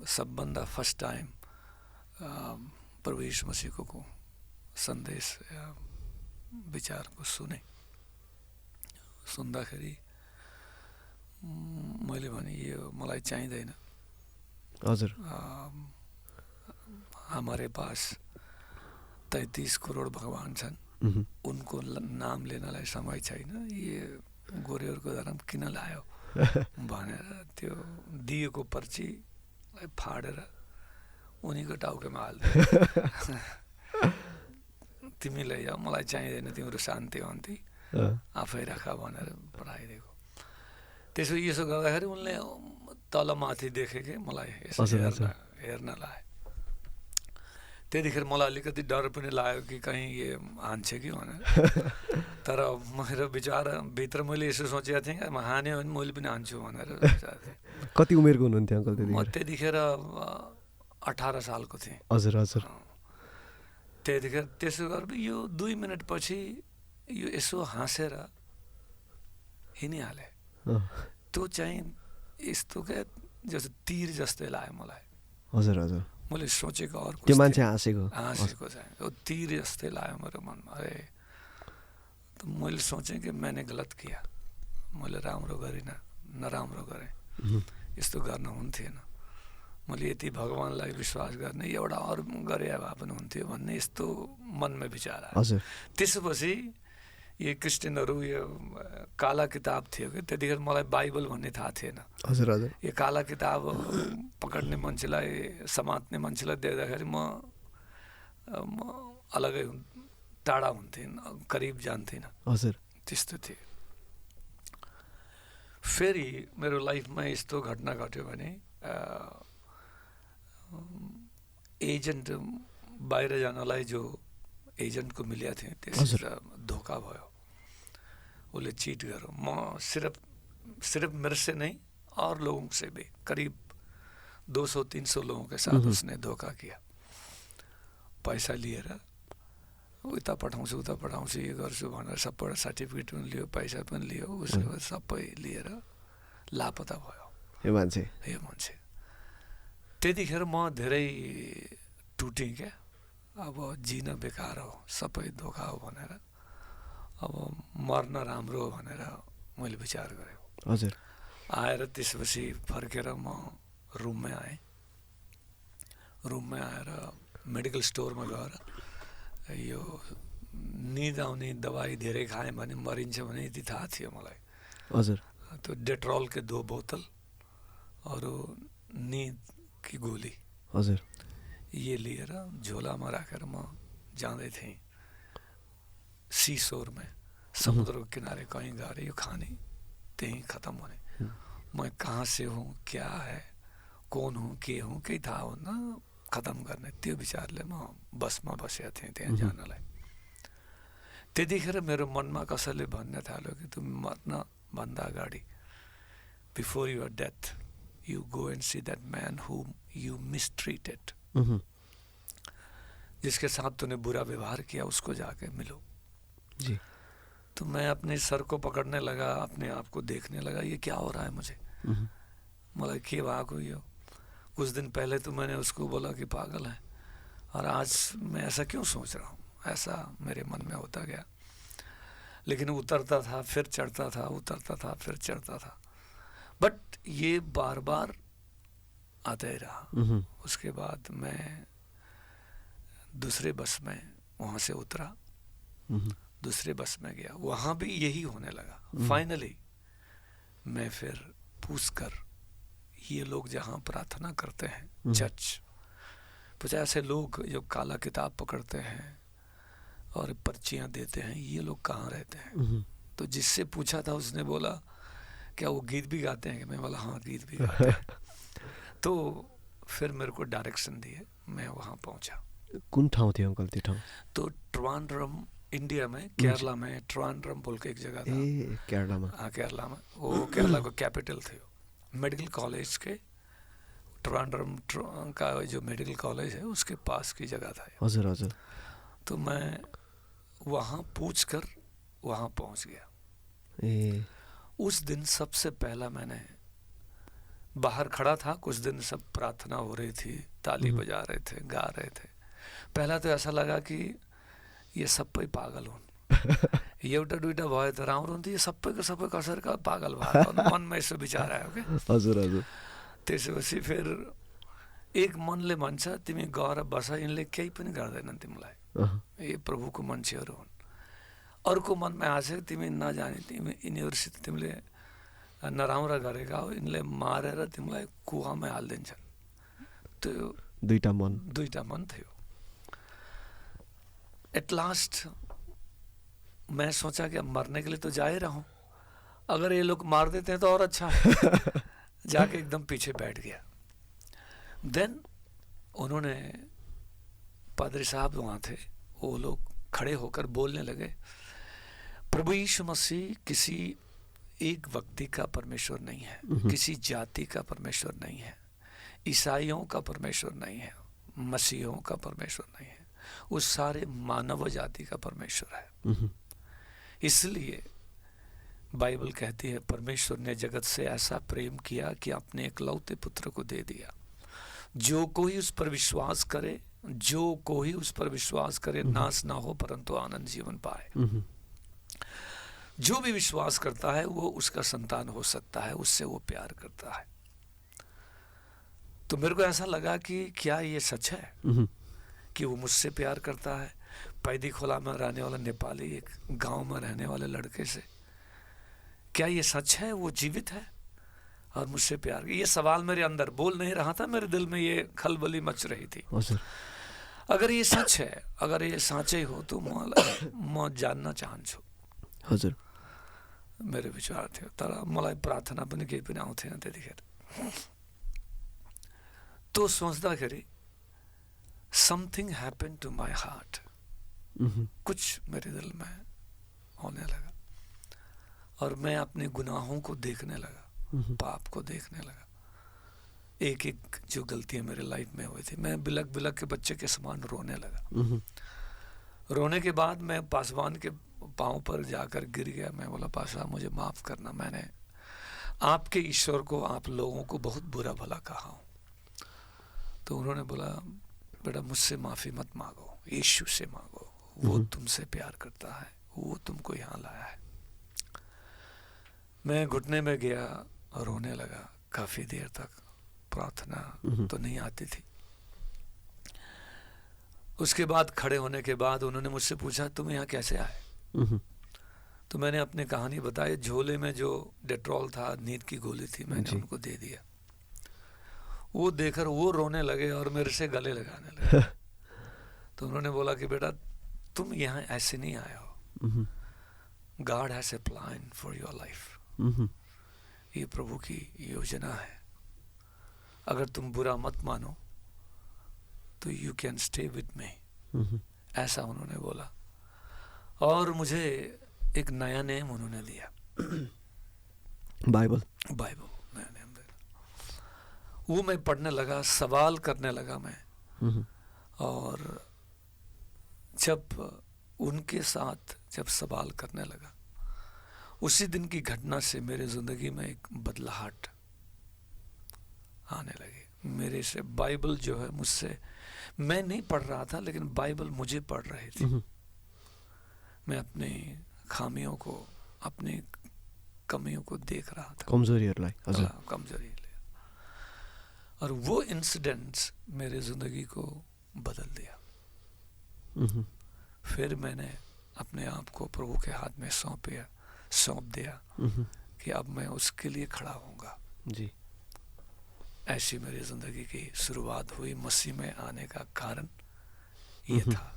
सबभन्दा first time प्रभु यीशु मसीहको सन्देश विचारको सुन्दाखेरि मैले भने यो मलाई चाहिँदैन। हजुर। हमारे पास 33 करोड भगवान छन्, उनको नाम लिनलाई समय छैन, ये गोरेहरूको धर्म किन लायो भनेर त्यो दिएको पर्ची फाडेर उनीको टाउकोमा हाल्दै तिमी लैजाऊ, मलाई चाहिँदैन तिम्रो शान्ति अन्ति, आफै राख भनेर पठाइदिएको। त्यसो यसो गर्दाखेरि उनले तल माथि देखे कि मलाई यसो हेर्न लाए। त्यतिखेर मलाई अलिकति डर पनि लाग्यो कि कहीँ ये हान्छ कि भनेर। तर मेरो विचारभित्र मैले यसो सोचेको थिएँ कि हान्यो भने मैले पनि हान्छु भनेर विचार थिएँ। कति उमेरको हुनुहुन्थ्यो अङ्कल त्यतिखेर? म त्यतिखेर 18 सालको थिएँ। हजुर हजुर। त्यतिखेर त्यसो गरेर यो 2 मिनट पछि यो यसो हाँसेर हिँडिहाले। त्यो चाहिँ यस्तो क्या जस्तो तीर जस्तै लाग्यो मलाई। हजुर हजुर। मैले सोचेको अर्को त्यो मान्छे हाँसेको चाहिँ त्यो तीर जस्तै लाग्यो मेरो मनमा। अरे त मैले सोचेँ कि मैंने गलत किया, मैले राम्रो गरिनँ, नराम्रो गरेँ, यस्तो गर्न हुन्थेन। मैले यति भगवानलाई विश्वास गर्ने एउटा अरू गरे भए पनि हुन्थ्यो भन्ने यस्तो मनमा विचार आयो। त्यसपछि यो क्रिस्चियनहरू यो काला किताब थियो कि त्यतिखेर मलाई बाइबल भन्ने थाहा थिएन। हजुर हजुर। यो काला किताब पकड्ने मान्छेलाई, समात्ने मान्छेलाई देख्दाखेरि म अलगै टाढा हुन्थेँ, करिब जान्थिनँ। हजुर। त्यस्तो थियो। फेरि मेरो लाइफमा यस्तो घटना घट्यो भने एजेन्ट बाहिर जानलाई जो एजेन्टको मिलेका थिएँ त्यसमा धोखा भयो, उसले चीट गर्यो। म सिर्फ मेरे से नहीं और लोगों से भी करीब 200-300 लोगों के साथ उसने धोखा किया। पैसा लिएर उता पठाउँछु उता पठाउँछु ये गर्छु भनेर सबैबाट सर्टिफिकेट पनि लियो, पैसा पनि लियो, उसले सबै लिएर लापता भयो यो मान्छे। त्यतिखेर म धेरै टुटेँ क्या। अब जिन बेकार हो, सबै धोका हो भनेर अब मर्न राम्रो हो भनेर मैले विचार गरेँ। हजुर। आएर त्यसपछि फर्केर म रुममै आएँ। रुममै आएर मेडिकल स्टोरमा गएर यो निद आउने दबाई धेरै खाएँ भने मरिन्छ भने यति थाहा थियो मलाई। हजुर। तो डेट्रोल के 2 बोतल और नींद की गोली हजुर ये लिएर झोलामा राखेर म जाँदै थिएँ सीशोर में, समुद्र के किनारे कहीं गएर यो खाने त्यहीं खत्म होने। मैं कहाँ से हूँ, क्या है, कौन हूँ, के हूँ, केही थाहा हुन्न, खत्म गर्ने त्यो विचारले म बसमा बसेको थिएँ त्यहाँ जानलाई। त्यतिखेर मेरो मनमा कसैले भन्न थाल्यो कि तुम मर्न भन्दा अगाडि before your death you go and see that man whom you mistreated, जिसके साथ तूने बुरा व्यवहार किया उसको जाके मिलो जी। तो मैं अपने सर को पकड़ने लगा, अपने आप को देखने लगा, ये क्या हो रहा है मुझे, मतलब के भएको यो। कुछ दिन पहले तो मैंने उसको बोला कि पागल है, और आज मैं ऐसा क्यों सोच रहा हूँ, ऐसा मेरे मन में होता गया। लेकिन उतरता था फिर चढ़ता था, उतरता था फिर चढ़ता था, बट ये बार बार आता ही रहा। उसके बाद मैं दूसरे बस में वहाँ से उतरा, दूसरे बस में गया, वहाँ भी यही होने लगा। फाइनली मैं फिर पूछकर, ये लोग जहाँ प्रार्थना करते हैं चर्च, 50 लोग जो काला किताब पकड़ते हैं और पर्चियाँ देते हैं, ये लोग कहाँ रहते हैं। तो जिससे पूछा था उसने बोला क्या वो गीत भी गाते हैं, कि मैं बोला हाँ गीत भी गाते हैं। तो फिर मेरे को डायरेक्शन दिए, मैं वहाँ पहुँचा। कौन ठाउँ थियो अंकल त्यो ठाउँ? तो ट्रिवांड्रम इंडिया में, केरला में ट्रिवांड्रम बोल के एक जगह था। केरला में? हाँ केरला में, वो केरला को कैपिटल थे। मेडिकल कॉलेज के ट्रिवांड्रम का जो मेडिकल कॉलेज है उसके पास की जगह था। हजुर हजुर। तो मैं वहाँ पूछ कर वहाँ पहुँच गया। उस दिन सबसे पहला मैंने बाहर खड़ा था, कुछ दिन सब प्रार्थना हो रही थी, ताली बजा रहे थे, गा रहे थे। पहला तो ऐसा लगा कि ये सबै पागल हुन्, एउटा दुईटा भयो त राम्रो हुन्थ्यो, यो सबै कसरी पागल भएको मनमा यसो विचार आयो क्या। हजुर हजुर। त्यसपछि फेर एक मनले भन्छ तिमी गएर बस, यिनले केही पनि गर्दैनन् तिमीलाई, ये प्रभुको मान्छेहरू हुन्। अर्को मनमा आएको छ तिमी नजाने, तिमी यिनीहरूसित तिमीले नराम्रो गरेका हो, यिनले मारेर तिमीलाई कुवामै हालिदिन्छन्। त्यो दुईटा मन थियो। एट लास्ट मैं सोचा कि अब मरने के लिए तो जा ही रहा हूँ, अगर ये लोग मार देते हैं तो और अच्छा। जाके एकदम पीछे बैठ गया। देन उन्होंने, पादरी साहब वहाँ थे, वो लोग खड़े होकर बोलने लगे, प्रभु यीशु मसीह किसी एक व्यक्ति का परमेश्वर नहीं है, किसी जाति का परमेश्वर नहीं है, ईसाइयों का परमेश्वर नहीं है, मसीहों का परमेश्वर नहीं है, वो सारे मानव जाति का परमेश्वर है। इसलिए बाइबल कहती है परमेश्वर ने जगत से ऐसा प्रेम किया कि अपने एकलौते पुत्र को दे दिया, जो कोई उस पर विश्वास करे नाश ना हो परंतु आनंद जीवन पाए। जो भी विश्वास करता है वो उसका संतान हो सकता है, उससे वो प्यार करता है। तो मेरे को ऐसा लगा कि क्या ये सच है कि वो मुझसे प्यार करता है। पैदी खोला में रहने वाला नेपाली एक गांव में रहने वाले लड़के से, क्या ये सच है वो जीवित है और मुझसे प्यार? ये सवाल मेरे अंदर बोल नहीं रहा था, मेरे दिल में ये खलबली मच रही थी। अगर ये सच है, अगर ये साँचै हो तो म जान्न चाहन्छु। हजुर, मेरो विचार थियो। तर मलाई प्रार्थना पनि केही पनि आउँथेन त्यतिखेर। तो सोच्दाखेरि something happen to my heart, कुछ मेरे दिल में होने लगा और मैं अपने गुनाहों को देखने लगा, पाप को देखने लगा। एक एक जो गलतियां मेरे लाइफ में हुई थी, मैं बिलक बिलक के बच्चे के समान रोने लगा। रोने के बाद मैं पासवान के पाँव पर जाकर गिर गया। मैं बोला, पासवान मुझे माफ़ करना, मैंने आपके ईश्वर को, आप लोगों को बहुत बुरा भला कहा हूँ। तो उन्होंने बोला, बेटा मुझसे माफ़ी मत मांगो, यीशु से मांगो, वो तुमसे प्यार करता है, वो तुमको यहाँ लाया है। मैं घुटने में गया, रोने लगा काफ़ी देर तक। प्रार्थना तो नहीं आती थी। उसके बाद खड़े होने के बाद उन्होंने मुझसे पूछा, तुम यहाँ कैसे आए? तो मैंने अपनी कहानी बताई। झोले में जो डेट्रोल था, नींद की गोली थी, मैंने उनको दे दिया। वो देकर वो रोने लगे और मेरे से गले लगाने लगे। तो उन्होंने बोला कि बेटा तुम यहाँ ऐसे नहीं आए हो, God has a plan for your life. ये प्रभु की योजना है, अगर तुम बुरा मत मानो तो you can stay with me. ऐसा उन्होंने बोला और मुझे एक नया नेम उन्होंने दिया, बाइबल नया नेम दिया। वो मैं पढ़ने लगा, सवाल करने लगा मैं। और जब उनके साथ जब सवाल करने लगा, उसी दिन की घटना से मेरे ज़िंदगी में एक बदलाहट आने लगी। मेरे से बाइबल जो है, मुझसे, मैं नहीं पढ़ रहा था लेकिन बाइबल मुझे पढ़ रही थी। मैं अपनी खामियों को, अपनी कमियों को देख रहा था, कमजोरी। और वो इंसिडेंट्स मेरे ज़िंदगी को बदल दिया। फिर मैंने अपने आप को प्रभु के हाथ में सौंप दिया कि अब मैं उसके लिए खड़ा होऊंगा। जी, ऐसी मेरी ज़िंदगी की शुरुआत हुई। मसीह में आने का कारण ये था।